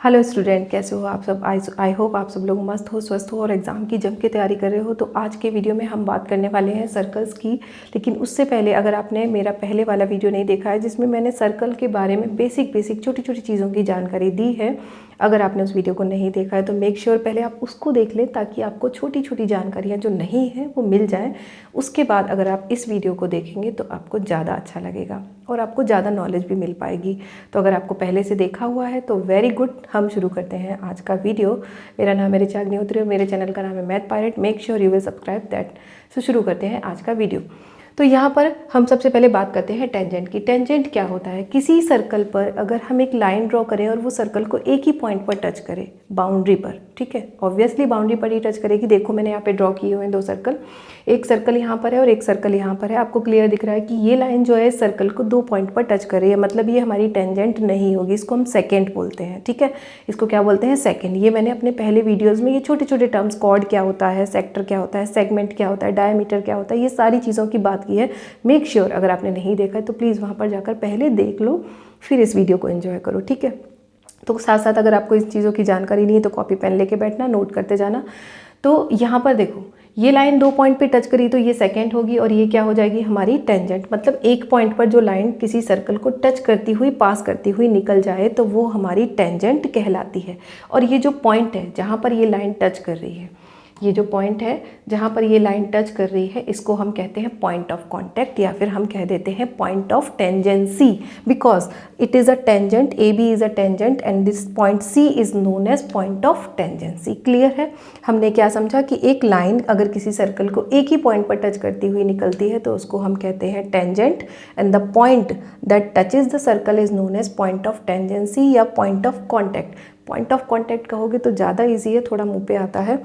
Hello student, कैसे हो आप सब। आई होप आप सब लोग मस्त हो, स्वस्थ हो और एग्ज़ाम की जम के तैयारी कर रहे हो। तो आज के वीडियो में हम बात करने वाले हैं सर्कल्स की। लेकिन उससे पहले अगर आपने मेरा पहले वाला वीडियो नहीं देखा है जिसमें मैंने सर्कल के बारे में बेसिक छोटी छोटी चीज़ों की जानकारी दी है, अगर आपने उस वीडियो को नहीं देखा है तो मेक श्योर पहले आप उसको देख लें ताकि आपको छोटी छोटी जानकारियाँ जो नहीं हैं वो मिल जाएँ। उसके बाद अगर आप इस वीडियो को देखेंगे तो आपको ज़्यादा अच्छा लगेगा और आपको ज़्यादा नॉलेज भी मिल पाएगी। तो अगर आपको पहले से देखा हुआ है तो वेरी गुड। हम शुरू करते हैं आज का वीडियो। मेरा नाम है ऋचा अग्निहोत्री और मेरे चैनल का नाम है math pirate. Make sure you will subscribe that. So शुरू करते हैं आज का वीडियो। तो यहाँ पर हम सबसे पहले बात करते हैं टेंजेंट की। टेंजेंट क्या होता है? किसी सर्कल पर अगर हम एक लाइन ड्रॉ करें और वो सर्कल को एक ही पॉइंट पर टच करें, बाउंड्री पर, ठीक है, ऑब्वियसली बाउंड्री पर ही टच करेगी। देखो मैंने यहाँ पे ड्रॉ किए हुए हैं दो सर्कल, एक सर्कल यहाँ पर है और एक सर्कल यहाँ पर है। आपको क्लियर दिख रहा है कि ये लाइन जो है इस सर्कल को दो पॉइंट पर टच कर रही है, मतलब ये हमारी टेंजेंट नहीं होगी। इसको हम सेकेंड बोलते हैं, ठीक है। इसको क्या बोलते हैं? सेकेंड। ये मैंने अपने पहले वीडियोज़ में ये छोटे छोटे टर्म्स, कॉर्ड क्या होता है, सेक्टर क्या होता है, सेगमेंट क्या होता है, डायमीटर क्या होता है, ये सारी चीज़ों की बात की है। मेक श्योर अगर आपने नहीं देखा है तो प्लीज़ वहाँ पर जाकर पहले देख लो, फिर इस वीडियो को एंजॉय करो, ठीक है। तो साथ साथ अगर आपको इस चीज़ों की जानकारी नहीं है तो कॉपी पेन लेके बैठना, नोट करते जाना। तो यहाँ पर देखो, ये लाइन दो पॉइंट पे टच करी तो ये सेकेंड होगी और ये क्या हो जाएगी? हमारी टेंजेंट। मतलब एक पॉइंट पर जो लाइन किसी सर्कल को टच करती हुई, पास करती हुई निकल जाए तो वो हमारी टेंजेंट कहलाती है। और ये जो पॉइंट है जहाँ पर ये लाइन टच कर रही है, ये जो पॉइंट है जहाँ पर ये लाइन टच कर रही है, इसको हम कहते हैं पॉइंट ऑफ कांटेक्ट, या फिर हम कह देते हैं point of tangency, because it is a tangent. A B is a tangent and this point C is known as point of tangency. Clear है? हमने क्या समझा कि एक लाइन अगर किसी सर्कल को एक ही पॉइंट पर टच करती हुई निकलती है तो उसको हम कहते हैं tangent, and the point that touches the circle is known as point of tangency या point of contact. Point of contact कहोगे तो ज़्यादा ईजी है, थोड़ा मुँह पे आता है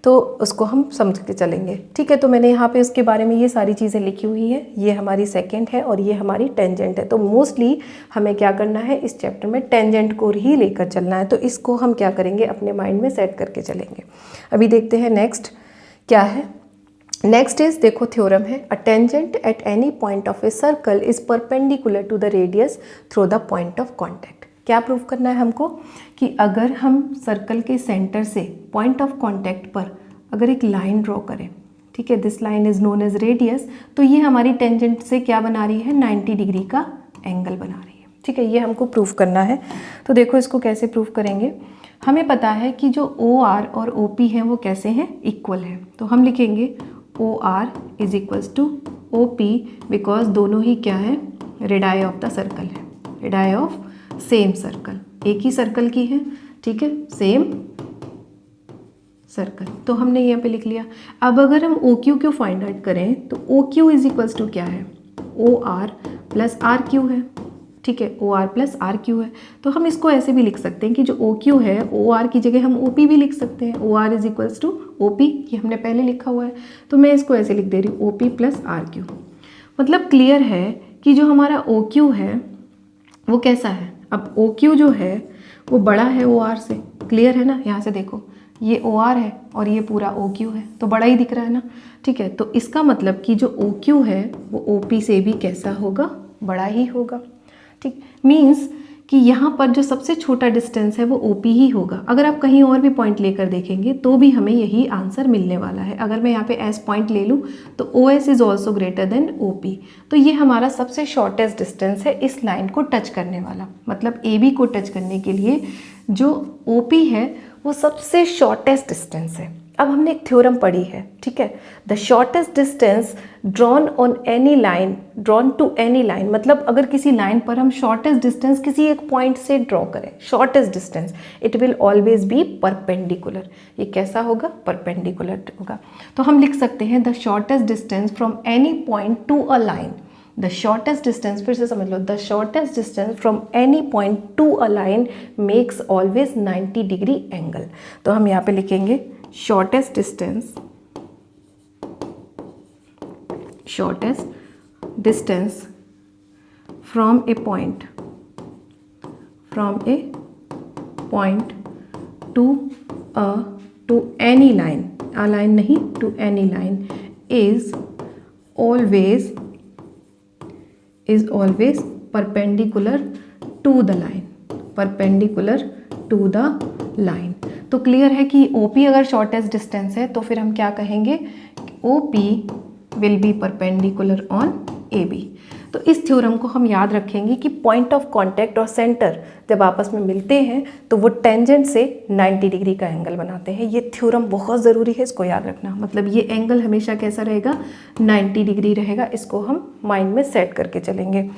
तो उसको हम समझ के चलेंगे, ठीक है। तो मैंने यहाँ पे उसके बारे में ये सारी चीज़ें लिखी हुई हैं। ये हमारी सेकंड है और ये हमारी टेंजेंट है। तो मोस्टली हमें क्या करना है इस चैप्टर में? टेंजेंट को ही लेकर चलना है। तो इसको हम क्या करेंगे? अपने माइंड में सेट करके चलेंगे। अभी देखते हैं नेक्स्ट क्या है। नेक्स्ट इज, देखो थ्योरम है, a tangent at any point of a circle is perpendicular to the radius through the point of contact. क्या प्रूव करना है हमको? कि अगर हम सर्कल के सेंटर से पॉइंट ऑफ कांटेक्ट पर अगर एक लाइन ड्रॉ करें, ठीक है, this line is known as radius, तो ये हमारी टेंजेंट से क्या बना रही है? 90 डिग्री का एंगल बना रही है, ठीक है। ये हमको प्रूव करना है। तो देखो इसको कैसे प्रूव करेंगे। हमें पता है कि जो ओ आर और ओ पी हैं वो कैसे हैं? इक्वल है। तो हम लिखेंगे O R is equals to O P, because दोनों ही क्या है? रेडाई ऑफ द सर्कल है, रेडाई ऑफ सेम सर्कल, एक ही सर्कल की है, ठीक है, सेम सर्कल। तो हमने यहाँ पे लिख लिया। अब अगर हम ओ क्यू फाइंड आउट करें तो O Q is equals to क्या है? O R plus R Q है, ठीक है, O R plus R Q है। तो हम इसको ऐसे भी लिख सकते हैं कि जो ओ क्यू है, ओ आर की जगह हम ओ पी भी लिख सकते हैं। O R is equals to O P, ये हमने पहले लिखा हुआ है। तो मैं इसको ऐसे लिख दे रही हूँ, O P plus R Q. मतलब क्लियर है कि जो हमारा ओ क्यू है वो कैसा है? अब ओ क्यू जो है वो बड़ा है ओ आर से, क्लियर है ना? यहाँ से देखो, ये ओ आर है और ये पूरा ओ क्यू है, तो बड़ा ही दिख रहा है ना, ठीक है। तो इसका मतलब कि जो ओ क्यू है वो ओ पी से भी कैसा होगा? बड़ा ही होगा, ठीक। मीन्स कि यहाँ पर जो सबसे छोटा डिस्टेंस है वो ओ पी ही होगा। अगर आप कहीं और भी पॉइंट लेकर देखेंगे तो भी हमें यही आंसर मिलने वाला है। अगर मैं यहाँ पे एस पॉइंट ले लूँ तो O S is also greater than O P. तो ये हमारा सबसे शॉर्टेस्ट डिस्टेंस है इस लाइन को टच करने वाला। मतलब ए बी को टच करने के लिए जो ओ पी है वो सबसे शॉर्टेस्ट डिस्टेंस है। अब हमने एक थ्योरम पढ़ी है, ठीक है, the shortest distance drawn on any line, drawn to any line, मतलब अगर किसी लाइन पर हम शॉर्टेस्ट डिस्टेंस किसी एक पॉइंट से ड्रॉ करें, shortest distance, it will always be perpendicular. ये कैसा होगा? परपेंडिकुलर होगा। तो हम लिख सकते हैं the shortest distance from any point to a line, the shortest distance, फिर से समझ लो, the shortest distance from any point to a line makes always 90 degree angle. तो हम यहाँ पे लिखेंगे shortest distance from a point to any line, a line नहीं, to any line is always perpendicular to the line, perpendicular to the line. तो clear है कि OP अगर शॉर्टेस्ट डिस्टेंस है तो फिर हम क्या कहेंगे, OP will be perpendicular on AB। तो इस थ्योरम को हम याद रखेंगे कि पॉइंट ऑफ कांटेक्ट और सेंटर जब आपस में मिलते हैं तो वो टेंजेंट से 90 डिग्री का एंगल बनाते हैं। ये थ्योरम बहुत ज़रूरी है, इसको याद रखना। मतलब ये एंगल हमेशा कैसा रहेगा, 90 डिग्री रहेगा। इसको हम माइंड में सेट करके चलेंगे।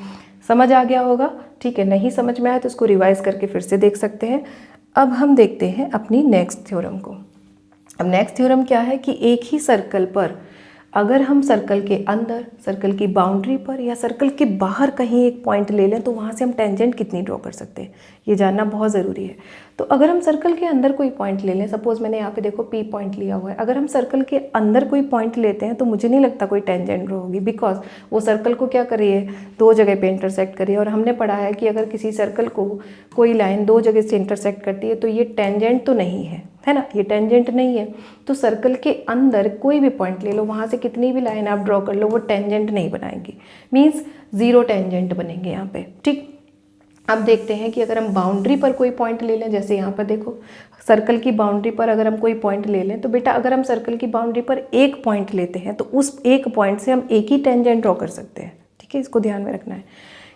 समझ आ गया होगा, ठीक है। नहीं समझ में आया तो इसको रिवाइज करके फिर से देख सकते हैं। अब हम देखते हैं अपनी नेक्स्ट थ्योरम को। अब नेक्स्ट थ्योरम क्या है कि एक ही सर्कल पर अगर हम सर्कल के अंदर, सर्कल की बाउंड्री पर या सर्कल के बाहर कहीं एक पॉइंट ले लें तो वहाँ से हम टेंजेंट कितनी ड्रॉ कर सकते हैं, ये जानना बहुत ज़रूरी है। तो अगर हम सर्कल के अंदर कोई पॉइंट ले लें, सपोज मैंने यहाँ पे देखो P पॉइंट लिया हुआ है, अगर हम सर्कल के अंदर कोई पॉइंट लेते हैं तो मुझे नहीं लगता कोई टेंजेंट ड्रॉ होगी, बिकॉज वो सर्कल को क्या कर रही है, दो जगह पे इंटरसेक्ट कर रही है। और हमने पढ़ा है कि अगर किसी सर्कल को कोई लाइन दो जगह से इंटरसेक्ट करती है तो ये टेंजेंट तो नहीं है ना, ये टेंजेंट नहीं है। तो सर्कल के अंदर कोई भी पॉइंट ले लो, वहाँ से कितनी भी लाइन आप ड्रॉ कर लो, वो टेंजेंट नहीं बनाएंगी, मीन्स ज़ीरो टेंजेंट बनेंगे यहाँ पे, ठीक। अब देखते हैं कि अगर हम बाउंड्री पर कोई पॉइंट ले लें, जैसे यहाँ पर देखो सर्कल की बाउंड्री पर अगर हम कोई पॉइंट ले लें तो बेटा अगर हम सर्कल की बाउंड्री पर एक पॉइंट लेते हैं तो उस एक पॉइंट से हम एक ही टेंजेंट ड्रॉ कर सकते हैं, ठीक है। इसको ध्यान में रखना है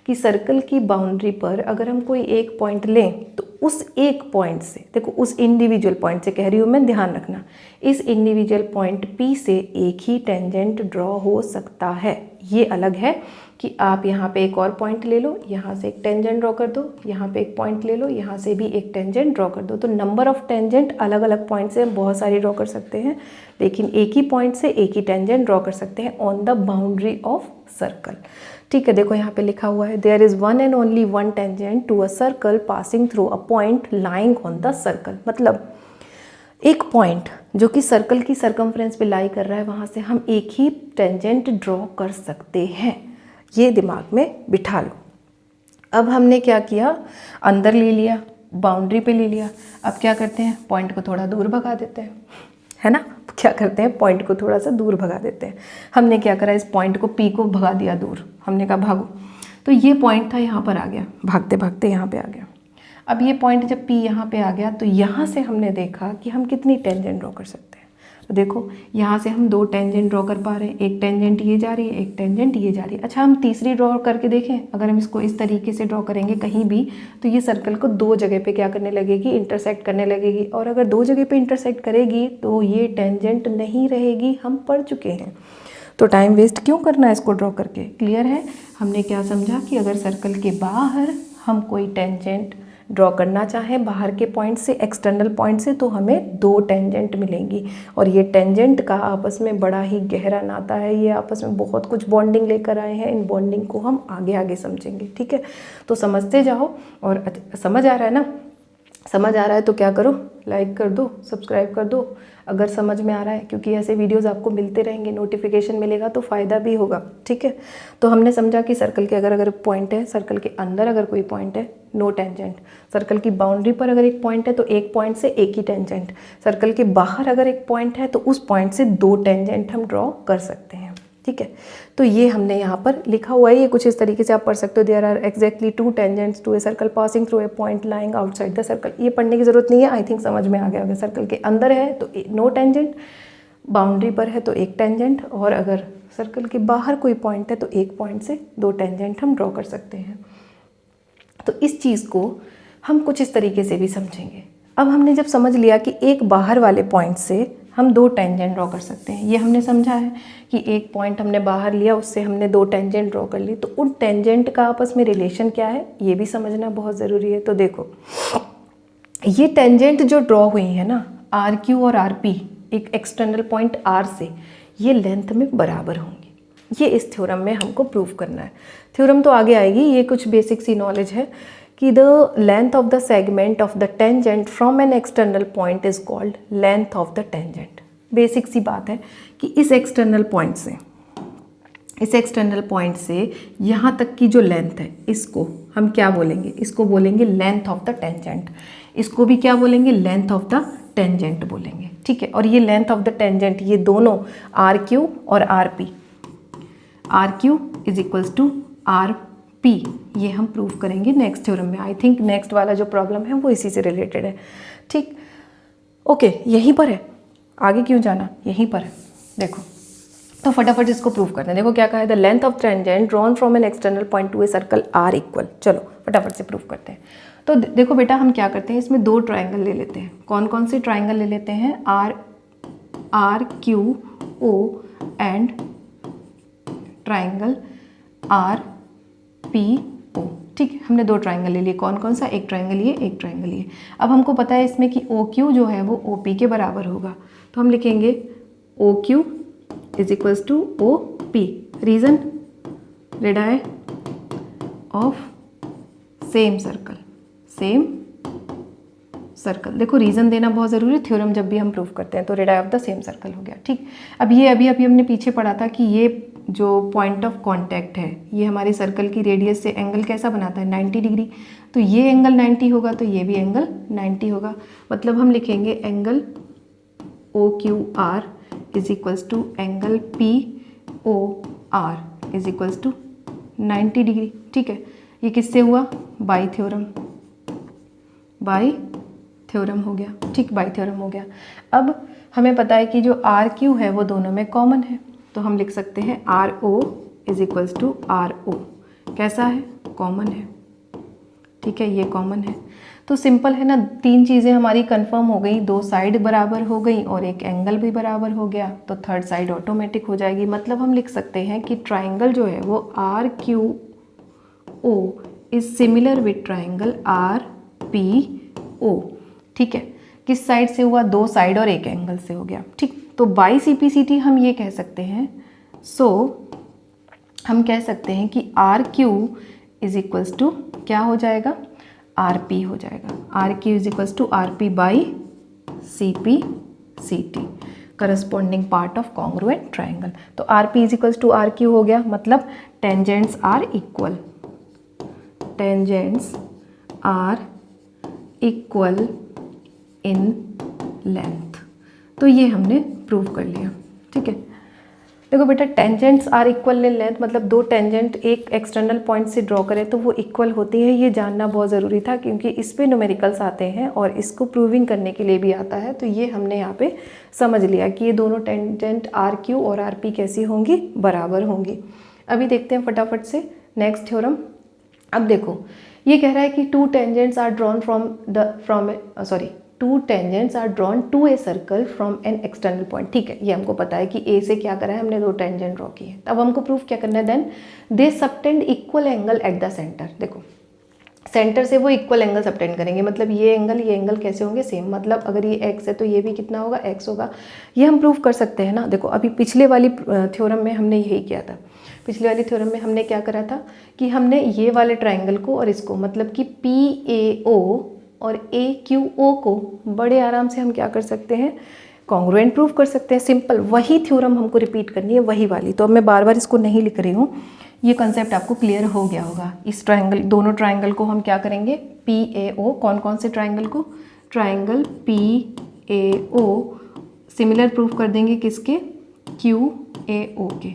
कि सर्कल की बाउंड्री पर अगर हम कोई एक पॉइंट लें तो उस एक पॉइंट से, देखो उस इंडिविजुअल पॉइंट से कह रही हूँ मैं, ध्यान रखना, इस इंडिविजुअल पॉइंट P से एक ही टेंजेंट ड्रॉ हो सकता है। ये अलग है कि आप यहाँ पे एक और पॉइंट ले लो, यहाँ से एक टेंजेंट ड्रॉ कर दो, यहाँ पे एक पॉइंट ले लो, यहाँ से भी एक टेंजेंट ड्रॉ कर दो। तो नंबर ऑफ टेंजेंट अलग अलग पॉइंट से हम बहुत सारी ड्रॉ कर सकते हैं, लेकिन एक ही पॉइंट से एक ही टेंजेंट ड्रॉ कर सकते हैं on the boundary of circle, ठीक है। देखो यहाँ पे लिखा हुआ है there is one and only one tangent to a circle passing through a point lying on the circle. मतलब एक पॉइंट जो कि सर्कल की सर्कमफ्रेंस पे लाई कर रहा है, वहाँ से हम एक ही टेंजेंट ड्रॉ कर सकते हैं। ये दिमाग में बिठा लो। अब हमने क्या किया, अंदर ले लिया, बाउंड्री पे ले लिया। अब क्या करते हैं, पॉइंट को थोड़ा दूर भगा देते हैं, है ना। क्या करते हैं, पॉइंट को थोड़ा सा दूर भगा देते हैं। हमने क्या करा, इस पॉइंट को P को भगा दिया दूर, हमने कहा भागो। तो ये पॉइंट था, यहाँ पर आ गया, भागते भागते यहाँ पे आ गया। अब ये पॉइंट जब P यहाँ पे आ गया तो यहाँ से हमने देखा कि हम कितनी टेंजेंट ड्रॉ कर सकते हैं। तो देखो यहाँ से हम दो टेंजेंट ड्रॉ कर पा रहे हैं, एक टेंजेंट ये जा रही है, एक टेंजेंट ये जा रही है। अच्छा हम तीसरी ड्रॉ करके देखें, अगर हम इसको इस तरीके से ड्रॉ करेंगे कहीं भी तो ये सर्कल को दो जगह पे क्या करने लगेगी, इंटरसेक्ट करने लगेगी। और अगर दो जगह पे इंटरसेक्ट करेगी तो ये टेंजेंट नहीं रहेगी, हम पढ़ चुके हैं। तो टाइम वेस्ट क्यों करना है इसको ड्रॉ करके, क्लियर है। हमने क्या समझा कि अगर सर्कल के बाहर हम कोई टेंजेंट ड्रॉ करना चाहें बाहर के पॉइंट से, एक्सटर्नल पॉइंट से, तो हमें दो टेंजेंट मिलेंगी। और ये टेंजेंट का आपस में बड़ा ही गहरा नाता है, ये आपस में बहुत कुछ बॉन्डिंग लेकर आए हैं। इन बॉन्डिंग को हम आगे आगे समझेंगे, ठीक है। तो समझते जाओ। और समझ आ रहा है ना, समझ आ रहा है तो क्या करो, लाइक कर दो, सब्सक्राइब कर दो अगर समझ में आ रहा है, क्योंकि ऐसे वीडियोस आपको मिलते रहेंगे, नोटिफिकेशन मिलेगा तो फ़ायदा भी होगा, ठीक है। तो हमने समझा कि सर्कल के अगर पॉइंट है, सर्कल के अंदर अगर कोई पॉइंट है नो टेंजेंट, सर्कल की बाउंड्री पर अगर एक पॉइंट है तो एक पॉइंट से एक ही टेंजेंट, सर्कल के बाहर अगर एक पॉइंट है तो उस पॉइंट से दो टेंजेंट हम ड्रॉ कर सकते हैं, ठीक है। तो ये हमने यहाँ पर लिखा हुआ है, ये कुछ इस तरीके से आप पढ़ सकते हो। There are exactly two tangents to a circle passing through a point lying outside the circle. ये पढ़ने की ज़रूरत नहीं है, आई थिंक समझ में आ गया होगा। सर्कल के अंदर है तो नो टेंजेंट, बाउंड्री पर है तो एक टेंजेंट, और अगर सर्कल के बाहर कोई पॉइंट है तो एक पॉइंट से दो टेंजेंट हम ड्रॉ कर सकते हैं। तो इस चीज़ को हम कुछ इस तरीके से भी समझेंगे। अब हमने जब समझ लिया कि एक बाहर वाले पॉइंट से हम दो टेंजेंट ड्रॉ कर सकते हैं, ये हमने समझा है कि एक पॉइंट हमने बाहर लिया, उससे हमने दो टेंजेंट ड्रॉ कर ली, तो उन टेंजेंट का आपस में रिलेशन क्या है ये भी समझना बहुत ज़रूरी है। तो देखो ये टेंजेंट जो ड्रॉ हुई है ना, RQ और RP एक एक्सटर्नल पॉइंट R से, ये लेंथ में बराबर होंगी। ये इस थ्योरम में हमको प्रूव करना है। थ्योरम तो आगे आएगी, ये कुछ बेसिक सी नॉलेज है कि the length of the segment of the tangent from an external point is called length of the tangent. Basic सी बात है कि इस एक्सटर्नल पॉइंट से यहाँ तक की जो लेंथ है, इसको हम क्या बोलेंगे, इसको बोलेंगे लेंथ ऑफ द टेंजेंट। इसको भी क्या बोलेंगे, लेंथ ऑफ द टेंजेंट बोलेंगे, ठीक है। और ये लेंथ ऑफ द टेंजेंट ये दोनों RQ और RP, RQ is equals to P, ये हम प्रूव करेंगे नेक्स्ट थ्योरम में। आई थिंक नेक्स्ट वाला जो प्रॉब्लम है वो इसी से रिलेटेड है, ठीक। ओके, यहीं पर है, आगे क्यों जाना, यहीं पर है। देखो तो फटाफट इसको प्रूव करते हैं। देखो क्या कहा है, the length of tangent drawn from an external point to a circle are equal. चलो फटाफट से प्रूव करते हैं। तो देखो बेटा, हम क्या करते हैं, इसमें दो ट्राइंगल ले लेते हैं। कौन कौन से ट्राइंगल ले लेते हैं, R Q O and triangle R P O, ठीक। हमने दो ट्राइंगल ले लिए, कौन कौन सा, एक ट्राइंगल ये, एक ट्राइंगल ये। अब हमको पता है इसमें कि ओ क्यू जो है वो ओ पी के बराबर होगा, तो हम लिखेंगे O Q is equals to O P. Reason, radii of same circle, same circle. देखो रीजन देना बहुत ज़रूरी है थ्योरम जब भी हम प्रूव करते हैं। तो radii of the same circle हो गया, ठीक। अब ये अभी हमने पीछे पढ़ा था कि ये जो पॉइंट ऑफ कांटेक्ट है ये हमारी सर्कल की रेडियस से एंगल कैसा बनाता है, 90 डिग्री। तो ये एंगल 90 होगा तो ये भी एंगल 90 होगा। मतलब हम लिखेंगे angle O Q R is equals to angle P O R is equals to 90 degree, ठीक है। ये किससे हुआ, बाई थ्योरम, बाई थ्योरम हो गया, ठीक, बाई थ्योरम हो गया। अब हमें पता है कि जो आर क्यू है वो दोनों में कॉमन है, तो हम लिख सकते हैं R O is equals to R O. कैसा है, कॉमन है, ठीक है, ये कॉमन है। तो सिंपल है ना, तीन चीज़ें हमारी कंफर्म हो गई, दो साइड बराबर हो गई और एक एंगल भी बराबर हो गया, तो थर्ड साइड ऑटोमेटिक हो जाएगी। मतलब हम लिख सकते हैं कि ट्राइंगल जो है वो R Q O is similar with triangle R P O, ठीक है। किस साइड से हुआ, दो साइड और एक एंगल से हो गया, ठीक। तो बाई CPCT हम ये कह सकते हैं, हम कह सकते हैं कि R Q is equals to क्या हो जाएगा, आर पी हो जाएगा। R Q is equals to R P by CPCT, corresponding part of congruent triangle. तो R P is equals to R Q हो गया, मतलब tangents are equal, tangents are equal in length. तो ये हमने prove कर लिया, ठीक है। देखो बेटा, tangents are equal in length मतलब दो टेंजेंट एक एक्सटर्नल पॉइंट से ड्रॉ करें तो वो इक्वल होती है, ये जानना बहुत ज़रूरी था क्योंकि इस पे न्यूमेरिकल्स आते हैं और इसको प्रूविंग करने के लिए भी आता है। तो ये हमने यहाँ पे समझ लिया कि ये दोनों टेंजेंट आर क्यू और आर पी कैसी होंगी, बराबर होंगी। अभी देखते हैं फटाफट से नेक्स्ट थ्योरम। अब देखो ये कह रहा है कि two tangents are drawn two tangents are drawn to a circle from an external point, ठीक है। ये हमको पता है कि ए से क्या करा है, हमने दो टेंजेंट ड्रॉ किए। अब हमको प्रूफ क्या करना है, then they subtend equal angle at the centre. देखो सेंटर से वो इक्वल एंगल सबटेंड करेंगे, मतलब ये एंगल कैसे होंगे, सेम। मतलब अगर ये x है तो ये भी कितना होगा, x होगा। ये हम प्रूफ कर सकते हैं ना। देखो अभी पिछले वाली थ्योरम में हमने यही किया था। पिछले वाली थ्योरम में हमने क्या करा था कि हमने ये वाले ट्राइंगल को और इसको, मतलब कि PAO और AQO को बड़े आराम से हम क्या कर सकते हैं, कॉन्ग्रुएंट प्रूफ कर सकते हैं। सिंपल वही थ्योरम हमको रिपीट करनी है, वही वाली। तो अब मैं बार बार इसको नहीं लिख रही हूँ, ये कंसेप्ट आपको क्लियर हो गया होगा। इस ट्राइंगल, दोनों ट्राइंगल को हम क्या करेंगे, PAO, कौन कौन से ट्राइंगल को, ट्राइंगल PAO सिमिलर प्रूफ कर देंगे किसके, QAO के।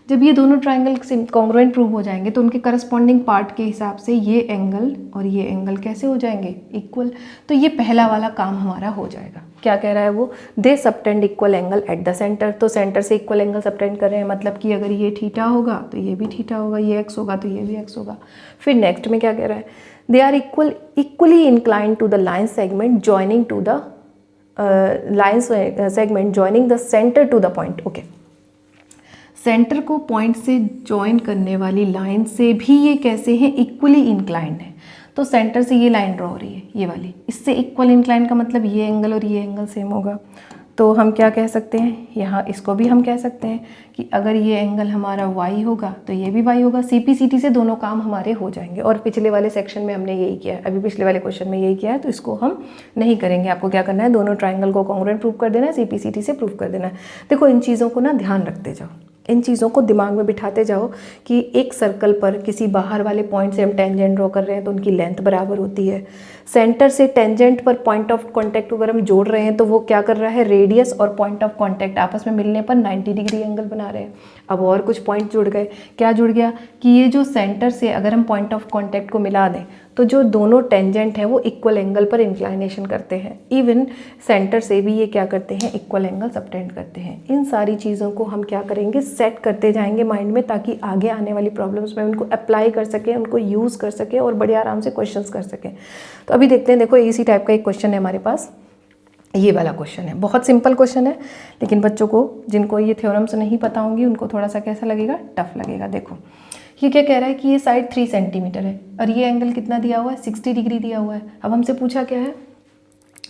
जब ये दोनों ट्राइंगल कॉन्ग्रुएंट प्रूव हो जाएंगे तो उनके करस्पॉन्डिंग पार्ट के हिसाब से ये एंगल और ये एंगल कैसे हो जाएंगे, इक्वल। तो ये पहला वाला काम हमारा हो जाएगा। क्या कह रहा है वो, they subtend equal angle at the centre. तो सेंटर से इक्वल एंगल सबटेंड कर रहे हैं, मतलब कि अगर ये थीटा होगा तो ये भी थीटा होगा, ये x होगा तो ये भी x होगा। फिर नेक्स्ट में क्या कह रहा है, they are equally inclined to the line segment joining to the line segment joining the centre to the point. Okay, centre को पॉइंट से जॉइन करने वाली लाइन से भी ये कैसे हैं, इक्वली इंक्लाइंड है। तो सेंटर से ये लाइन ड्रॉ हो रही है, ये वाली, इससे इक्वल इंक्लाइंड का मतलब ये एंगल और ये एंगल सेम होगा। तो हम क्या कह सकते हैं, यहाँ इसको भी हम कह सकते हैं कि अगर ये एंगल हमारा y होगा तो ये भी y होगा। CPCT से दोनों काम हमारे हो जाएंगे। और पिछले वाले सेक्शन में हमने यही किया है, अभी पिछले वाले क्वेश्चन में यही किया है, तो इसको हम नहीं करेंगे। आपको क्या करना है, दोनों ट्राइंगल को कॉन्ग्रुएंट प्रूव कर देना है, CPCT से प्रूव कर देना है। देखो इन चीज़ों को ना ध्यान रखते जाओ, इन चीज़ों को दिमाग में बिठाते जाओ कि एक सर्कल पर किसी बाहर वाले पॉइंट से हम टेंजेंट ड्रॉ कर रहे हैं तो उनकी लेंथ बराबर होती है। सेंटर से टेंजेंट पर पॉइंट ऑफ कांटेक्ट अगर हम जोड़ रहे हैं तो वो क्या कर रहा है, रेडियस और पॉइंट ऑफ कांटेक्ट आपस में मिलने पर 90 डिग्री एंगल बना रहे हैं। अब और कुछ पॉइंट जुड़ गए। क्या जुड़ गया कि ये जो सेंटर से अगर हम पॉइंट ऑफ कांटेक्ट को मिला दें तो जो दोनों टेंजेंट हैं वो इक्वल एंगल पर इंक्लाइनेशन करते हैं। इवन सेंटर से भी ये क्या करते हैं, इक्वल एंगल सबटेंड करते हैं। इन सारी चीज़ों को हम क्या करेंगे, सेट करते जाएंगे माइंड में, ताकि आगे आने वाली प्रॉब्लम्स में उनको अप्लाई कर सकें, उनको यूज़ कर सकें और बड़े आराम से क्वेश्चंस कर सकें। तो अभी देखते हैं, देखो इसी टाइप का एक क्वेश्चन है हमारे पास, ये वाला क्वेश्चन है। बहुत सिंपल क्वेश्चन है, लेकिन बच्चों को जिनको ये थ्योरम्स नहीं पता होंगी उनको थोड़ा सा कैसा लगेगा, टफ लगेगा। देखो ये क्या कह रहा है कि ये साइड 3 सेंटीमीटर है और ये एंगल कितना दिया हुआ है, 60 डिग्री दिया हुआ है। अब हमसे पूछा क्या है,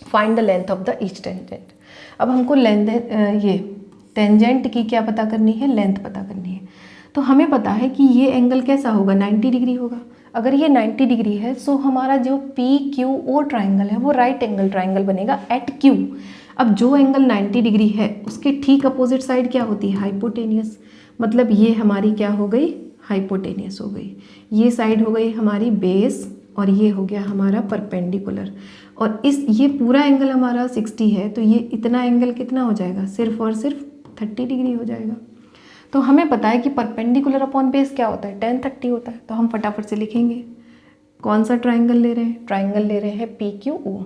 find the length of the each tangent. अब हमको ये टेंजेंट की क्या पता करनी है, लेंथ पता करनी है। तो हमें पता है कि ये एंगल कैसा होगा, 90 डिग्री होगा। अगर ये 90 डिग्री है सो हमारा जो PQO ट्राइंगल है वो राइट एंगल ट्राइंगल बनेगा एट Q। अब जो एंगल 90 डिग्री है उसके ठीक अपोजिट साइड क्या होती है, हाइपोटेनियस। मतलब ये हमारी क्या हो गई, हाइपोटेनियस हो गई। ये साइड हो गई हमारी बेस और ये हो गया हमारा परपेंडिकुलर। और ये पूरा एंगल हमारा 60 है तो ये इतना एंगल कितना हो जाएगा, सिर्फ और सिर्फ 30 डिग्री हो जाएगा। तो हमें पता है कि परपेंडिकुलर अपॉन बेस क्या होता है, tan 30 होता है। तो हम फटाफट से लिखेंगे कौन सा ट्राइंगल ले रहे हैं, ट्राइंगल ले रहे हैं PQO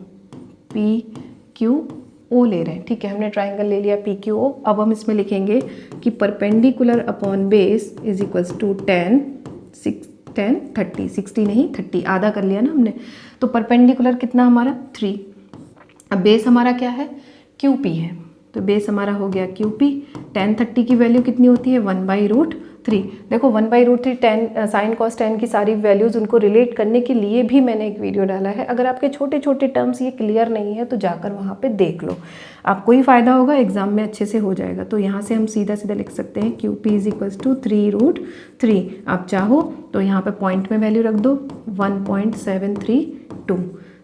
ले रहे हैं। ठीक है, हमने ट्राइंगल ले लिया PQO। अब हम इसमें लिखेंगे कि perpendicular upon base is equals to tan 30, 60 नहीं 30, आधा कर लिया ना हमने। तो परपेंडिकुलर कितना हमारा 3। अब बेस हमारा क्या है, QP है, तो बेस हमारा हो गया QP। tan 30 की वैल्यू कितनी होती है, 1/√3। देखो 1/√3 tan साइन कॉस tan की सारी वैल्यूज़ उनको रिलेट करने के लिए भी मैंने एक वीडियो डाला है। अगर आपके छोटे छोटे टर्म्स ये क्लियर नहीं है तो जाकर वहाँ पे देख लो, आपको ही फ़ायदा होगा, एग्जाम में अच्छे से हो जाएगा। तो यहाँ से हम सीधा सीधा लिख सकते हैं QP इज इक्वल्स टू 3√3। आप चाहो तो यहाँ पे पॉइंट में वैल्यू रख दो 1.732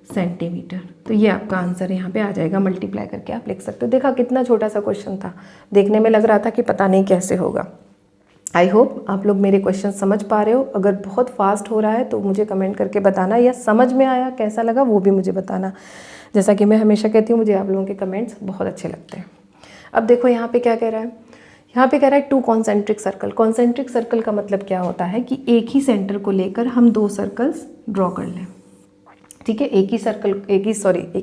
सेंटीमीटर। तो ये आपका आंसर यहाँ पे आ जाएगा, मल्टीप्लाई करके आप लिख सकते हो। देखा कितना छोटा सा क्वेश्चन था, देखने में लग रहा था कि पता नहीं कैसे होगा। आई होप आप लोग मेरे क्वेश्चन समझ पा रहे हो। अगर बहुत फास्ट हो रहा है तो मुझे कमेंट करके बताना, या समझ में आया कैसा लगा वो भी मुझे बताना। जैसा कि मैं हमेशा कहती हूँ, मुझे आप लोगों के कमेंट्स बहुत अच्छे लगते हैं। अब देखो यहाँ पे क्या कह रहा है, यहाँ पे कह रहा है 2 कॉन्सेंट्रिक सर्कल। कॉन्सेंट्रिक सर्कल का मतलब क्या होता है कि एक ही सेंटर को लेकर हम 2 सर्कल्स ड्रॉ कर लें। ठीक है, एक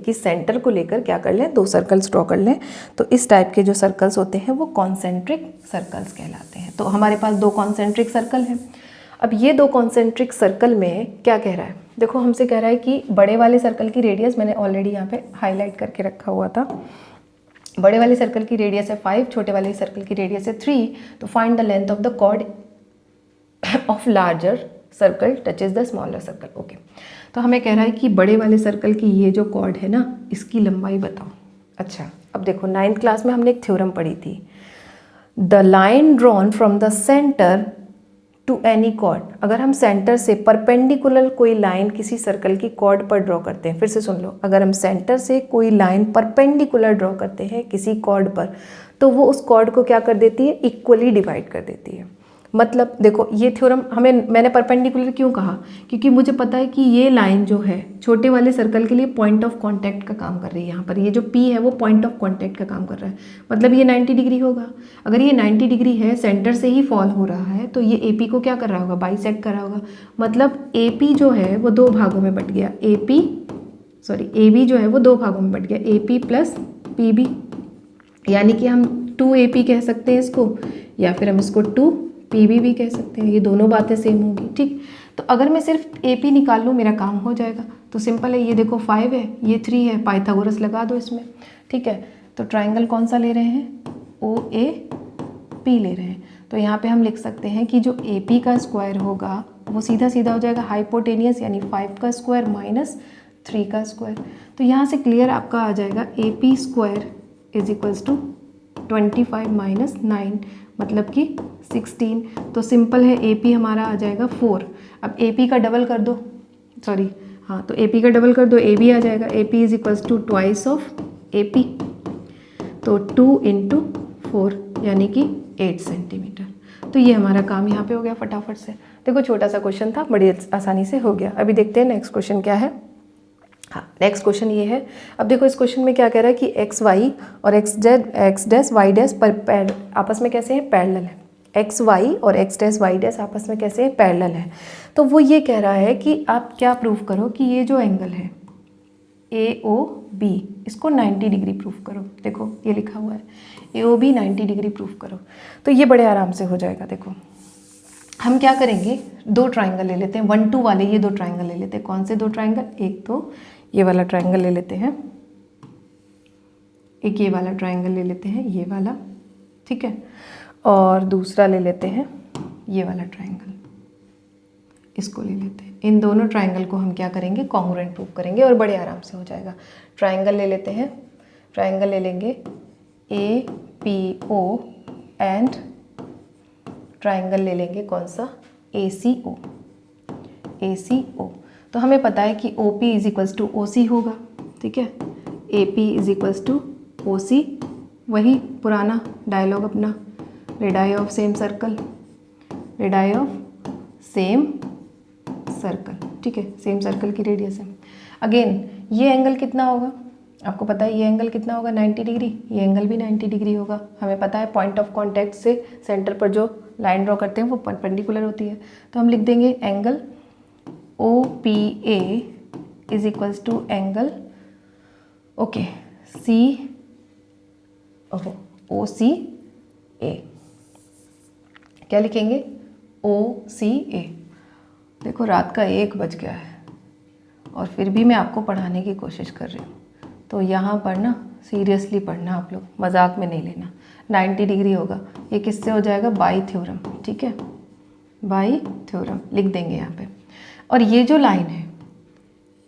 ही सेंटर को लेकर क्या कर लें, 2 सर्कल्स ड्रॉ कर लें। तो इस टाइप के जो सर्कल्स होते हैं वो कॉन्सेंट्रिक सर्कल्स कहलाते हैं। तो हमारे पास 2 कॉन्सेंट्रिक सर्कल हैं। अब ये 2 कॉन्सेंट्रिक सर्कल में क्या कह रहा है, देखो हमसे कह रहा है कि बड़े वाले सर्कल की रेडियस, मैंने ऑलरेडी यहाँ पे हाईलाइट करके रखा हुआ था, बड़े वाले सर्कल की रेडियस है 5, छोटे वाले सर्कल की रेडियस है 3। तो find the length of the chord of larger circle touches the smaller circle. Okay, तो हमें कह रहा है कि बड़े वाले सर्कल की ये जो कॉर्ड है ना, इसकी लंबाई बताओ। अच्छा, अब देखो 9th क्लास में हमने एक थ्योरम पढ़ी थी, the line drawn from the centre to any chord. अगर हम सेंटर से परपेंडिकुलर कोई लाइन किसी सर्कल की कॉर्ड पर ड्रॉ करते हैं, फिर से सुन लो, अगर हम सेंटर से कोई लाइन परपेंडिकुलर ड्रॉ करते हैं किसी कॉर्ड पर, तो वो उस कॉर्ड को क्या कर देती है, इक्वली डिवाइड कर देती है। मतलब देखो ये थ्योरम मैंने परपेंडिकुलर क्यों कहा, क्योंकि मुझे पता है कि ये लाइन जो है छोटे वाले सर्कल के लिए पॉइंट ऑफ कांटेक्ट का काम कर रही है। यहाँ पर ये जो P है वो पॉइंट ऑफ कांटेक्ट का काम कर रहा है, मतलब ये 90 डिग्री होगा। अगर ये 90 डिग्री है, सेंटर से ही फॉल हो रहा है, तो ये AP को क्या कर रहा होगा, बाइसेक्ट कर रहा होगा। मतलब AP जो है वो 2 भागों में बट गया, AB जो है वो 2 भागों में बट गया, AP प्लस PB, यानी कि हम 2AP कह सकते हैं इसको, या फिर हम इसको 2PB भी कह सकते हैं। ये दोनों बातें सेम होंगी। ठीक, तो अगर मैं सिर्फ AP निकाल लूँ मेरा काम हो जाएगा। तो सिंपल है, ये देखो 5 है, ये 3 है, पाइथागोरस लगा दो इसमें। ठीक है, तो ट्राइंगल कौन सा ले रहे हैं, OAP ले रहे हैं। तो यहाँ पे हम लिख सकते हैं कि जो AP का स्क्वायर होगा वो सीधा सीधा हो जाएगा हाइपोटेनियस, यानी 5 का स्क्वायर माइनस 3 का स्क्वायर। तो यहाँ से क्लियर आपका आ जाएगा AP square is equals to 25 minus 9, मतलब कि 16। तो सिंपल है, AP हमारा आ जाएगा 4। अब AP का डबल कर दो, तो AP का डबल कर दो, AB आ जाएगा। AP is equals to twice of AP, तो 2 इंटू 4 यानी कि 8 सेंटीमीटर। तो ये हमारा काम यहाँ पे हो गया फटाफट से। देखो छोटा सा क्वेश्चन था, बड़ी आसानी से हो गया। अभी देखते हैं नेक्स्ट क्वेश्चन क्या है। हाँ, नेक्स्ट क्वेश्चन ये है। अब देखो इस क्वेश्चन में क्या कह रहा है कि XY और X डैश Y डैश पर आपस में कैसे हैं, पैरेलल है। एक्स वाई और एक्स डैश वाई डैश आपस में कैसे पैरेलल है। तो वो ये कह रहा है कि आप क्या प्रूव करो कि ये जो एंगल है AOB इसको 90 डिग्री प्रूव करो। देखो ये लिखा हुआ है AOB 90 डिग्री प्रूव करो। तो ये बड़े आराम से हो जाएगा। देखो हम क्या करेंगे, दो ट्राइंगल ले लेते हैं, 1 2 वाले ये दो ट्राइंगल ले लेते हैं। कौन से दो ट्राइंगल, एक तो ये वाला ट्राइंगल ले लेते हैं, एक ये वाला ट्राइंगल ले लेते हैं, ये वाला, ठीक है, और दूसरा ले लेते हैं ये वाला ट्राइंगल, इसको ले लेते हैं। इन दोनों ट्राइंगल को हम क्या करेंगे, कॉन्ग्रुएंट प्रूव करेंगे और बड़े आराम से हो जाएगा। ट्राइंगल ले लेते हैं, ट्राइंगल ले लेंगे APO एंड ट्राइंगल ले लेंगे कौन सा, ACO। तो हमें पता है कि OP is equals to OC होगा, ठीक है, AP is equals to OC, वही पुराना डायलॉग अपना, radii of same circle, radii of same circle, ठीक है, सेम सर्कल की रेडियस है। अगेन ये एंगल कितना होगा, आपको पता है ये एंगल कितना होगा, 90 डिग्री, ये एंगल भी 90 डिग्री होगा। हमें पता है पॉइंट ऑफ कांटेक्ट से सेंटर पर जो लाइन ड्रॉ करते हैं वो परपेंडिकुलर होती है। तो हम लिख देंगे angle OPA is equals to angle okay OCA। क्या लिखेंगे, OCA। देखो रात का 1 बज गया है और फिर भी मैं आपको पढ़ाने की कोशिश कर रही हूँ, तो यहाँ पर ना सीरियसली पढ़ना आप लोग, मजाक में नहीं लेना। 90 डिग्री होगा, ये किससे हो जाएगा, बाई थ्योरम, ठीक है, बाई थ्योरम लिख देंगे यहाँ पे। और ये जो लाइन है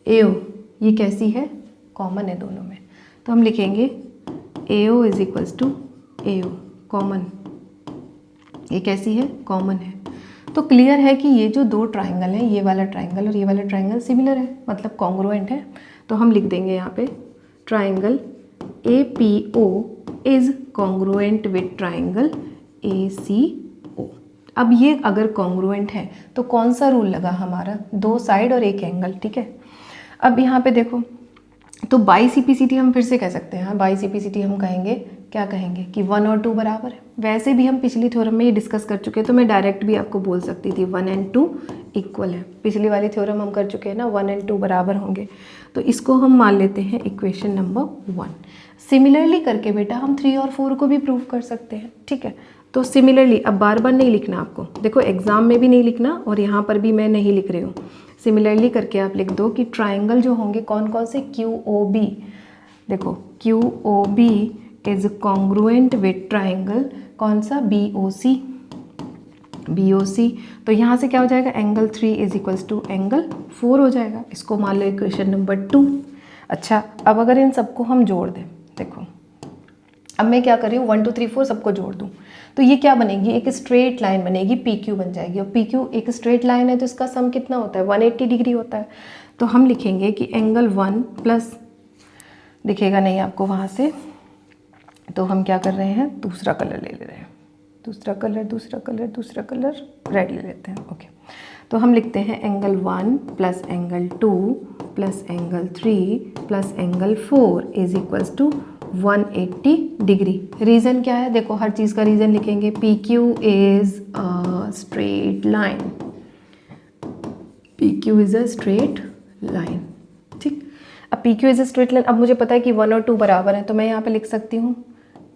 AO, ये कैसी है, कॉमन है दोनों में, तो हम लिखेंगे AO is equals to AO common, ये कैसी है, कॉमन है। तो क्लियर है कि ये जो दो ट्राइंगल हैं, ये वाला ट्राइंगल और ये वाला ट्राइंगल सिमिलर है, मतलब कॉन्ग्रुएंट है। तो हम लिख देंगे यहाँ पे triangle APO is congruent with triangle ACO। अब ये अगर कॉन्ग्रुएंट है तो कौन सा रूल लगा हमारा, 2 साइड और 1 एंगल, ठीक है। अब यहाँ पे देखो, तो बाई CPCT हम फिर से कह सकते हैं, बाई CPCT हम कहेंगे, क्या कहेंगे कि 1 और 2 बराबर है। वैसे भी हम पिछली थ्योरम में ये डिस्कस कर चुके हैं, तो मैं डायरेक्ट भी आपको बोल सकती थी 1 और 2 इक्वल है। पिछली वाली थ्योरम हम कर चुके हैं ना, 1 और 2 बराबर होंगे। तो इसको हम मान लेते हैं इक्वेशन नंबर 1। सिमिलरली करके बेटा हम 3 और 4 को भी प्रूव कर सकते हैं, ठीक है। तो सिमिलरली, अब बार बार नहीं लिखना आपको, देखो एग्जाम में भी नहीं लिखना और यहाँ पर भी मैं नहीं लिख रही हूँ। सिमिलरली करके आप लिख दो कि ट्राइंगल जो होंगे कौन कौन से, QOB, देखो QOB is congruent with triangle कौन सा, BOC। तो यहाँ से क्या हो जाएगा, angle 3 is equals to angle 4 हो जाएगा। इसको मान लो इक्वेशन नंबर 2। अच्छा, अब अगर इन सबको हम जोड़ दें, देखो अब मैं क्या कर रही हूँ, 1 2 3 4 सबको जोड़ दूँ, तो ये क्या बनेगी, एक स्ट्रेट लाइन बनेगी, PQ बन जाएगी। और PQ एक स्ट्रेट लाइन है तो इसका सम कितना होता है, 180 डिग्री होता है। तो हम लिखेंगे कि एंगल 1 प्लस, दिखेगा नहीं आपको वहाँ से, तो हम क्या कर रहे हैं, दूसरा कलर ले रहे हैं, दूसरा कलर रेड ले लेते हैं, ओके। तो हम लिखते हैं angle 1 plus angle 2 plus angle 3 plus angle 4 is equals to 180 degree. Reason क्या है, देखो हर चीज़ का रीज़न लिखेंगे। PQ is a straight line, PQ is a straight line, ठीक। अब PQ is a straight line, अब मुझे पता है कि 1 और 2 बराबर हैं, तो मैं यहाँ पे लिख सकती हूँ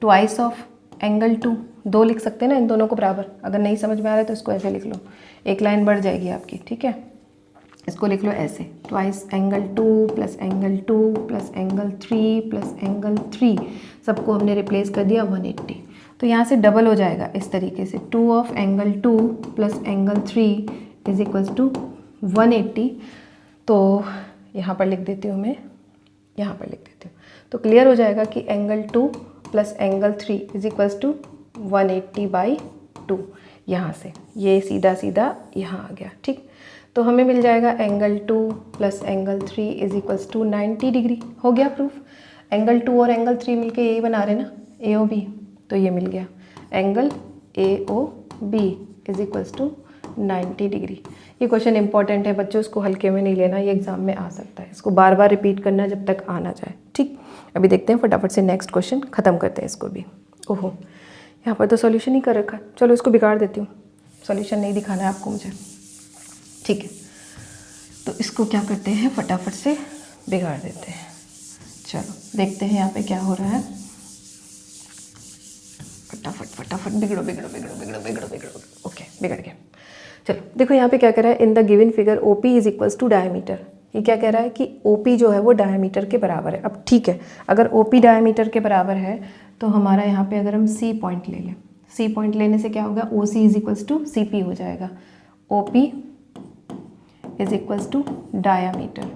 ट्वाइस ऑफ एंगल 2, 2 लिख सकते हैं ना इन दोनों को बराबर। अगर नहीं समझ में आ रहा है तो इसको ऐसे लिख लो, एक लाइन बढ़ जाएगी आपकी, ठीक है। इसको लिख लो ऐसे, twice angle 2 plus angle 2 plus angle 3 plus angle 3, सबको हमने रिप्लेस कर दिया 180। तो यहाँ से डबल हो जाएगा इस तरीके से, 2 of angle 2 plus angle 3 is equals to 180। तो यहाँ पर लिख देती हूँ मैं, यहाँ पर लिख देती हूँ, तो क्लियर हो जाएगा कि angle 2 plus angle 3 is equals to 180/2। यहाँ से ये सीधा सीधा यहाँ आ गया, ठीक। तो हमें मिल जाएगा angle 2 plus angle 3 is equals to 90 degree. हो गया प्रूफ। एंगल 2 और एंगल 3 मिलके यही बना रहे ना, AOB, तो ये मिल गया angle AOB is equals to 90 degree. ये क्वेश्चन इंपॉर्टेंट है बच्चों, इसको हल्के में नहीं लेना, ये एग्जाम में आ सकता है। इसको बार बार रिपीट करना जब तक आ ना जाए, ठीक। अभी देखते हैं फटाफट से नेक्स्ट क्वेश्चन, ख़त्म करते हैं इसको भी। ओहो, यहाँ पर तो सॉल्यूशन ही कर रखा है। चलो इसको बिगाड़ देती हूँ, सॉल्यूशन नहीं दिखाना है आपको मुझे, ठीक है। तो इसको क्या करते हैं, फटाफट से बिगाड़ देते हैं। चलो देखते हैं यहाँ पे क्या हो रहा है। फटाफट फटाफट बिगड़ो बिगड़ो बिगड़ो बिगड़ो बिगड़ो बिगड़ो। ओके, बिगड़ गया। चलो देखो यहाँ पे क्या कह रहा है, in the given figure OP is equals to diameter. ये क्या कह रहा है कि OP जो है वो डायमीटर के बराबर है। अब ठीक है, अगर OP डायमीटर के बराबर है तो हमारा यहाँ पे अगर हम C पॉइंट ले लें, C पॉइंट लेने से क्या होगा, OC is equals to CP हो जाएगा। OP is equals to diameter,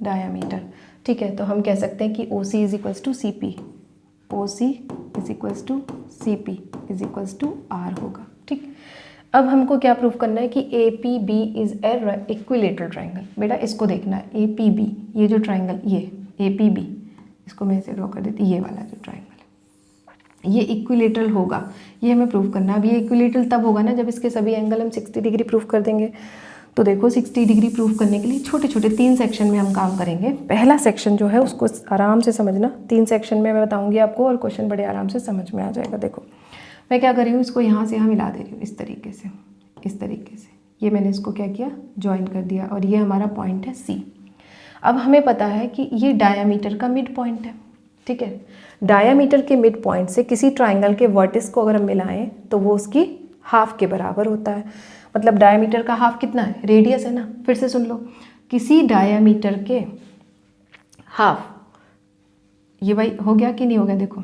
diameter, ठीक है। तो हम कह सकते हैं कि OC is equals to CP, OC is equals to CP is equals to R होगा, ठीक। अब हमको क्या प्रूव करना है कि APB is a equilateral triangle. बेटा इसको देखना है, APB, ये जो ट्राइंगल, ये APB, इसको मैं ऐसे ड्रॉ कर देती, ये वाला जो ट्राइंगल है ये इक्विलेटरल होगा, ये हमें प्रूव करना है। अब ये इक्विलेटरल तब होगा ना जब इसके सभी एंगल हम 60 डिग्री प्रूव कर देंगे। तो देखो 60 डिग्री प्रूव करने के लिए छोटे छोटे 3 सेक्शन में हम काम करेंगे। पहला सेक्शन जो है उसको आराम से समझना, 3 सेक्शन में मैं बताऊंगी आपको और क्वेश्चन बड़े आराम से समझ में आ जाएगा। देखो मैं क्या कर रही हूँ, इसको यहाँ से हम मिला दे रही हूँ इस तरीके से, इस तरीके से। ये मैंने इसको क्या किया, ज्वाइन कर दिया और ये हमारा पॉइंट है C। अब हमें पता है कि ये डायामीटर का मिड पॉइंट है, ठीक है। डायामीटर के मिड पॉइंट से किसी ट्राइंगल के वर्टिस को अगर हम मिलाएं तो वो उसकी हाफ के बराबर होता है। मतलब डायामीटर का हाफ कितना है, रेडियस है ना। फिर से सुन लो, किसी डायामीटर के हाफ, ये भाई हो गया कि नहीं हो गया, देखो,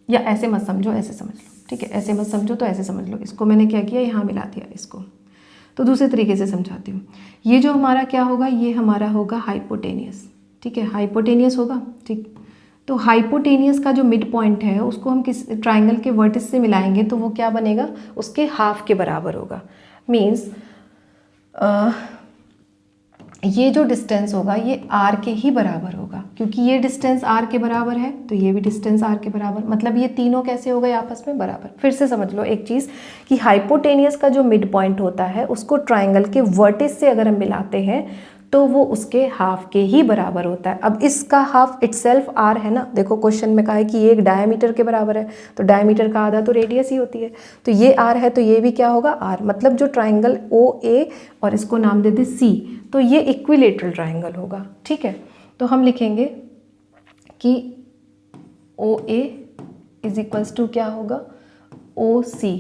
या ऐसे मत समझो, ऐसे समझ लो, ठीक है। ऐसे मत समझो तो ऐसे समझ लो। इसको मैंने क्या किया, यहाँ मिला दिया इसको। तो दूसरे तरीके से समझाती हूँ। ये जो हमारा क्या होगा, ये हमारा होगा हाइपोटेनियस, ठीक है, हाइपोटेनियस होगा, ठीक। तो हाइपोटेनियस का जो मिड पॉइंट है उसको हम किस ट्राइंगल के वर्टिस से मिलाएंगे तो वो क्या बनेगा, उसके हाफ के बराबर होगा। मीन्स ये जो डिस्टेंस होगा ये R के ही बराबर होगा, क्योंकि ये डिस्टेंस R के बराबर है तो ये भी डिस्टेंस R के बराबर। मतलब ये तीनों कैसे हो गए आपस में बराबर। फिर से समझ लो एक चीज़ कि हाइपोटेनियस का जो मिड पॉइंट होता है उसको ट्राइंगल के वर्टिस से अगर हम मिलाते हैं तो वो उसके हाफ के ही बराबर होता है। अब इसका हाफ इटसेल्फ R है ना। देखो क्वेश्चन में कहा है कि ये एक डायमीटर के बराबर है, तो डायमीटर का आधा तो रेडियस ही होती है, तो ये R है तो ये भी क्या होगा, R। मतलब जो ट्राइंगल OA और इसको नाम दे दे C, तो ये इक्विलेटरल ट्राइंगल होगा, ठीक है। तो हम लिखेंगे कि OA इज इक्वल्स टू क्या होगा, OC।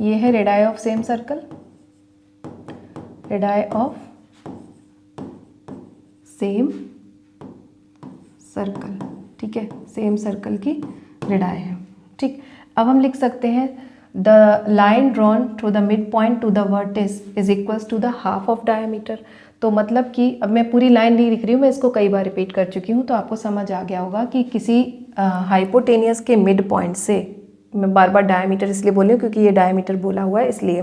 ये है radii of same circle, radii of same circle, ठीक है, सेम सर्कल की रेडाई है, ठीक। अब हम लिख सकते हैं the line drawn through the mid point to the vertex is equals to the half of diameter. तो मतलब कि अब मैं पूरी लाइन नहीं लिख रही हूँ, मैं इसको कई बार रिपीट कर चुकी हूँ, तो आपको समझ आ गया होगा कि किसी हाइपोटेनियस के मिड पॉइंट से, मैं बार बार डायमीटर इसलिए बोल रही हूँ क्योंकि ये डायमीटर बोला हुआ है, इसलिए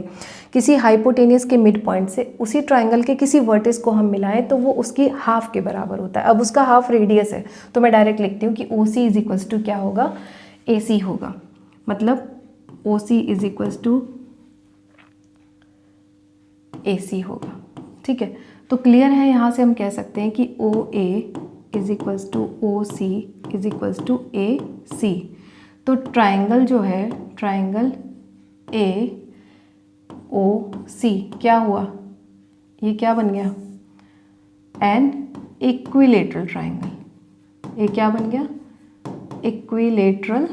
किसी हाइपोटेनियस के मिड पॉइंट से उसी ट्राइंगल के किसी वर्टिस को हम मिलाएं तो वो उसकी हाफ के बराबर होता है। अब उसका हाफ रेडियस है तो मैं डायरेक्ट लिखती हूँ कि OC इज इक्वल्स टू क्या होगा, AC होगा। मतलब OC is equals to AC होगा, ठीक है। तो क्लियर है, यहाँ से हम कह सकते हैं कि OA is equals to OC is equals to AC। तो ट्राइंगल जो है, ट्राइंगल AOC क्या हुआ, ये क्या बन गया, एन इक्विलेटरल ट्राइंगल। ये क्या बन गया, इक्विलेटरल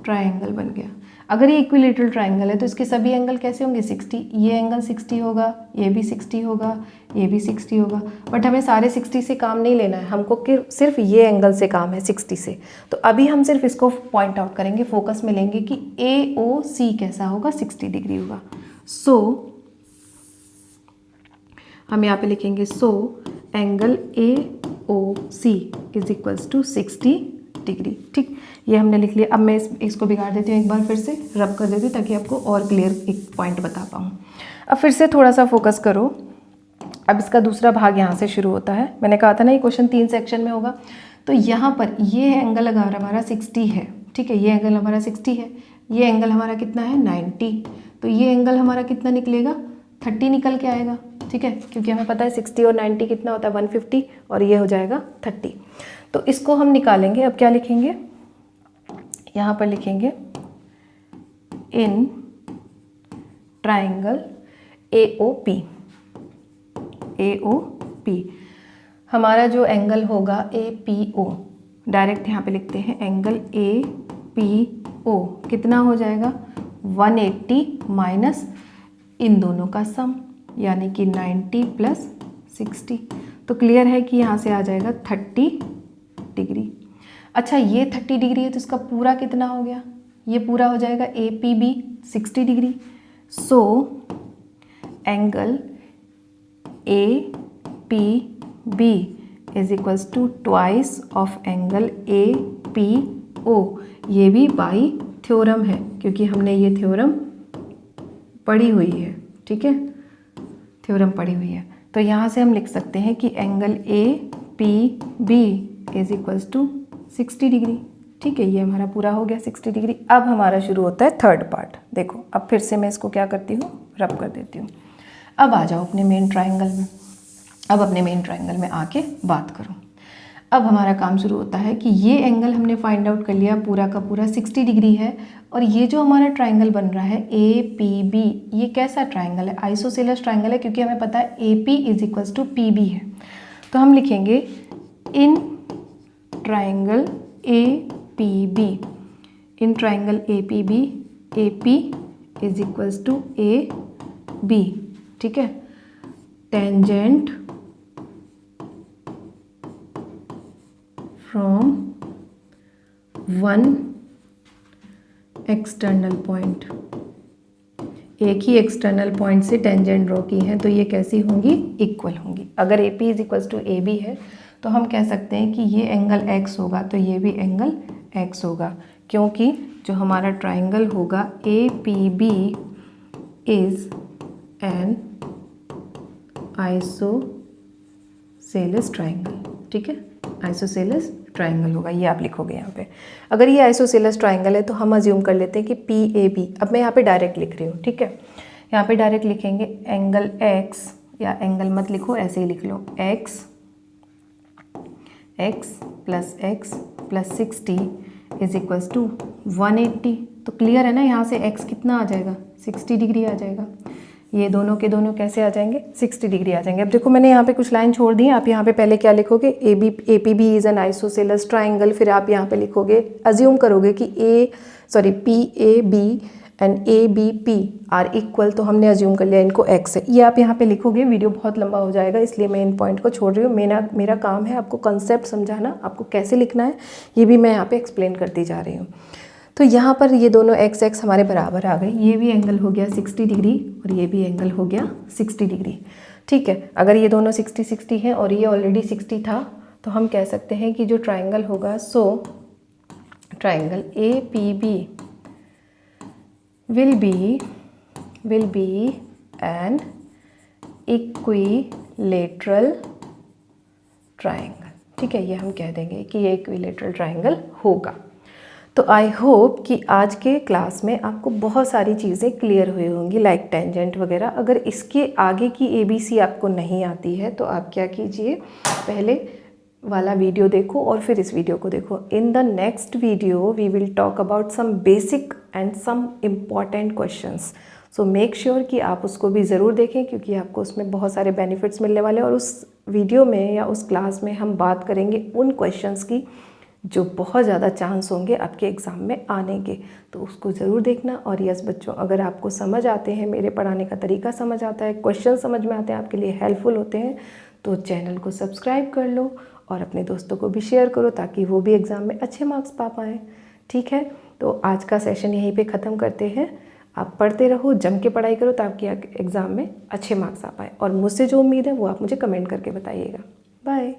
ट्राइंगल बन गया। अगर ये इक्विलेटरल ट्राइंगल है तो इसके सभी एंगल कैसे होंगे, 60। ये एंगल 60 होगा, ये भी 60 होगा, ये भी 60 होगा। बट हमें सारे 60 से काम नहीं लेना है, हमको सिर्फ ये एंगल से काम है 60 से। तो अभी हम सिर्फ इसको पॉइंट आउट करेंगे, फोकस में लेंगे कि AOC कैसा होगा, 60 डिग्री होगा। सो हम यहाँ पे लिखेंगे so angle AOC is equals to 60 degree, ठीक। ये हमने लिख लिया। अब मैं इसको बिगाड़ देती हूँ, एक बार फिर से रब कर देती हूँ ताकि आपको और क्लियर एक पॉइंट बता पाऊँ। अब फिर से थोड़ा सा फोकस करो। अब इसका दूसरा भाग यहाँ से शुरू होता है। मैंने कहा था ना ये क्वेश्चन 3 सेक्शन में होगा। तो यहाँ पर ये एंगल अगर हमारा 60 है, ठीक है, ये एंगल हमारा 60 है, ये एंगल हमारा कितना है 90। तो ये एंगल हमारा कितना निकलेगा, 30 निकल के आएगा, ठीक है, क्योंकि हमें पता है 60 और 90 कितना होता है 150 और ये हो जाएगा 30। तो इसको हम निकालेंगे। अब क्या लिखेंगे, यहाँ पर लिखेंगे इन ट्राइंगल AOP। हमारा जो एंगल होगा APO, डायरेक्ट यहाँ पे लिखते हैं एंगल APO कितना हो जाएगा 180 माइनस इन दोनों का सम, यानी कि 90 प्लस 60। तो क्लियर है कि यहाँ से आ जाएगा 30 डिग्री। अच्छा, ये 30 डिग्री है तो इसका पूरा कितना हो गया, ये पूरा हो जाएगा APB 60 degree. So angle APB is equals to twice of angle APO। ये भी बाई थ्योरम है, क्योंकि हमने ये थ्योरम पढ़ी हुई है, ठीक है, थ्योरम पढ़ी हुई है। तो यहाँ से हम लिख सकते हैं कि angle APB is equals to 60 degree. ठीक है, ये हमारा पूरा हो गया 60 डिग्री। अब हमारा शुरू होता है थर्ड पार्ट। देखो, अब फिर से मैं इसको क्या करती हूँ, रब कर देती हूँ। अब आ जाओ अपने मेन ट्राइंगल में। अब अपने मेन ट्राइंगल में आके बात करो। अब हमारा काम शुरू होता है कि ये एंगल हमने फाइंड आउट कर लिया, पूरा का पूरा 60 डिग्री है। और ये जो हमारा ट्राइंगल बन रहा है APB, ये कैसा ट्राइंगल है, आइसोसेलेस ट्राइंगल है, क्योंकि हमें पता है AP is equals to PB है। तो हम लिखेंगे in triangle APB, in triangle APB AP is equals to AB, ठीक है। Tangent from one external point, एक ही एक्सटर्नल पॉइंट से टेंजेंट ड्रॉ की है, तो ये कैसी होंगी, इक्वल होंगी। अगर AP is equals to AB है तो हम कह सकते हैं कि ये एंगल X होगा, तो ये भी एंगल X होगा, क्योंकि जो हमारा ट्राइंगल होगा APB is an isosceles triangle, ठीक है, आइसोसेलेस ट्राइंगल होगा, ये आप लिखोगे यहाँ पे। अगर ये आइसोसेलेस ट्राइंगल है तो हम अज्यूम कर लेते हैं कि PAB, अब मैं यहाँ पे डायरेक्ट लिख रही हूँ, ठीक है, यहाँ पे डायरेक्ट लिखेंगे एंगल X, या एंगल मत लिखो, ऐसे ही लिख लो, X plus 60 is equals to 180। तो क्लियर है ना, यहाँ से X कितना आ जाएगा, 60 डिग्री आ जाएगा। ये दोनों के दोनों कैसे आ जाएंगे, 60 डिग्री आ जाएंगे। अब देखो, मैंने यहाँ पे कुछ लाइन छोड़ दी। आप यहाँ पे पहले क्या लिखोगे, APB is an isosceles triangle, फिर आप यहाँ पे लिखोगे, अज्यूम करोगे कि PAB and ABP are equal, तो हमने अज्यूम कर लिया इनको X है। ये आप यहाँ पे लिखोगे, वीडियो बहुत लंबा हो जाएगा, इसलिए मैं इन पॉइंट को छोड़ रही हूँ। मेरा काम है आपको कंसेप्ट समझाना, आपको कैसे लिखना है ये भी मैं यहाँ पे एक्सप्लेन करती जा रही हूँ। तो यहाँ पर ये दोनों X हमारे बराबर आ गए। ये भी एंगल हो गया 60 डिग्री और ये भी एंगल हो गया 60 डिग्री, ठीक है। अगर ये दोनों 60 हैं और ये ऑलरेडी 60 था, तो हम कह सकते हैं कि जो ट्राइंगल होगा, so triangle APB will be an equilateral triangle, ठीक है, ये हम कह देंगे कि ये इक्विलेटरल ट्राइंगल होगा। तो आई होप कि आज के क्लास में आपको बहुत सारी चीज़ें क्लियर हुई होंगी, लाइक टेंजेंट वगैरह। अगर इसके आगे की ABC आपको नहीं आती है तो आप क्या कीजिए, पहले वाला वीडियो देखो और फिर इस वीडियो को देखो। In the next video we will talk about some basic and some important questions. So make sure कि आप उसको भी ज़रूर देखें, क्योंकि आपको उसमें बहुत सारे बेनिफिट्स मिलने वाले हैं। और उस वीडियो में या उस क्लास में हम बात करेंगे उन क्वेश्चंस की जो बहुत ज़्यादा चांस होंगे आपके एग्ज़ाम में आने के, तो उसको ज़रूर देखना। और यस बच्चों, अगर आपको समझ आते हैं, मेरे पढ़ाने का तरीका समझ आता है, क्वेश्चन समझ में आते हैं, आपके लिए हेल्पफुल होते हैं, तो चैनल को सब्सक्राइब कर लो और अपने दोस्तों को भी शेयर करो, ताकि वो भी एग्ज़ाम में अच्छे मार्क्स पा पाएँ, ठीक है। तो आज का सेशन यहीं पे ख़त्म करते हैं। आप पढ़ते रहो, जम के पढ़ाई करो, ताकि एग्ज़ाम में अच्छे मार्क्स आ पाए। और मुझसे जो उम्मीद है वो आप मुझे कमेंट करके बताइएगा। बाय।